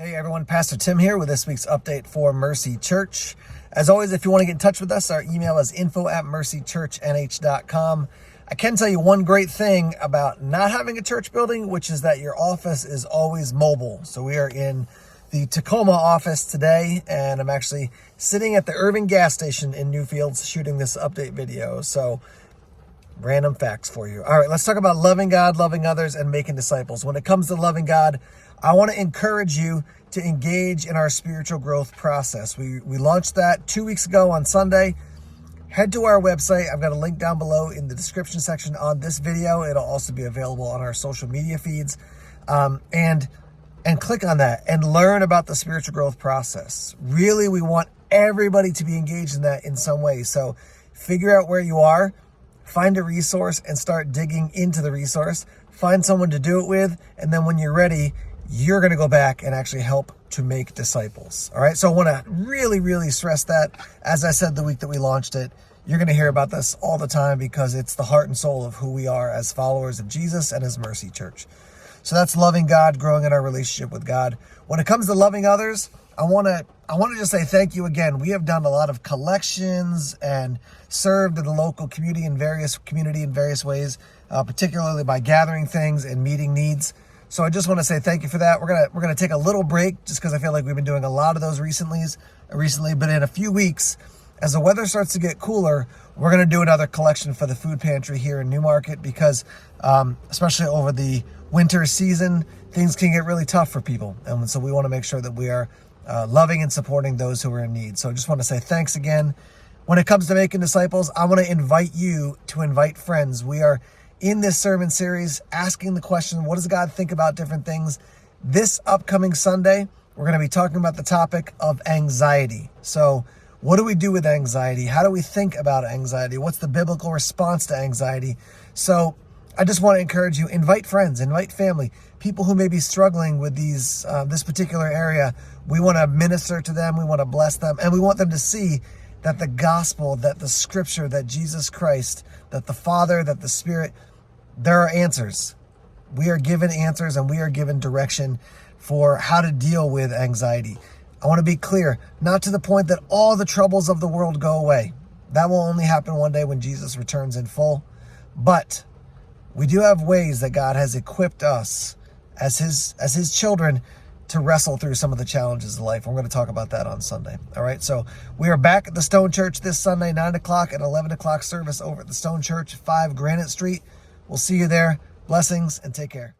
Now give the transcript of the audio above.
Hey everyone, Pastor Tim here with this week's update for Mercy Church. As always, if you want to get in touch with us, our email is info@mercychurchnh.com. I can tell you one great thing about not having a church building, which is that your office is always mobile. So we are in the Tacoma office today, and I'm actually sitting at the Irving gas station in Newfields shooting this update video. So random facts for you. All right, let's talk about loving God, loving others, and making disciples. When it comes to loving God, I want to encourage you to engage in our spiritual growth process. We launched that 2 weeks ago on Sunday. Head to our website. I've got a link down below in the description section on this video. It'll also be available on our social media feeds. And click on that and learn about the spiritual growth process. Really, we want everybody to be engaged in that in some way. So figure out where you are, find a resource and start digging into the resource. Find someone to do it with, and then when you're ready, you're going to go back and actually help to make disciples. All right. So I want to really stress that. As I said, the week that we launched it, you're going to hear about this all the time because it's the heart and soul of who we are as followers of Jesus and as Mercy Church. So that's loving God, growing in our relationship with God. When it comes to loving others, I want to just say thank you again. We have done a lot of collections and served in the local community in various ways, particularly by gathering things and meeting needs. So I just want to say thank you for that. We're gonna take a little break just because I feel like we've been doing a lot of those recently. But in a few weeks, as the weather starts to get cooler, we're gonna do another collection for the food pantry here in Newmarket because, especially over the winter season, things can get really tough for people, and so we want to make sure that we are loving and supporting those who are in need. So I just want to say thanks again. When it comes to making disciples, I want to invite you to invite friends. We are in this sermon series asking the question, what does God think about different things? This upcoming Sunday, we're going to be talking about the topic of anxiety. So what do we do with anxiety? How do we think about anxiety? What's the biblical response to anxiety? So I just want to encourage you, invite friends, invite family, people who may be struggling with this particular area. We want to minister to them. We want to bless them. And we want them to see that the gospel, that the scripture, that Jesus Christ, that the Father, that the Spirit, there are answers. We are given answers and we are given direction for how to deal with anxiety. I want to be clear, not to the point that all the troubles of the world go away. That will only happen one day when Jesus returns in full. But we do have ways that God has equipped us as his children to wrestle through some of the challenges of life. We're going to talk about that on Sunday. All right. So we are back at the Stone Church this Sunday, 9 o'clock and 11 o'clock service over at the Stone Church, 5 Granite Street. We'll see you there. Blessings and take care.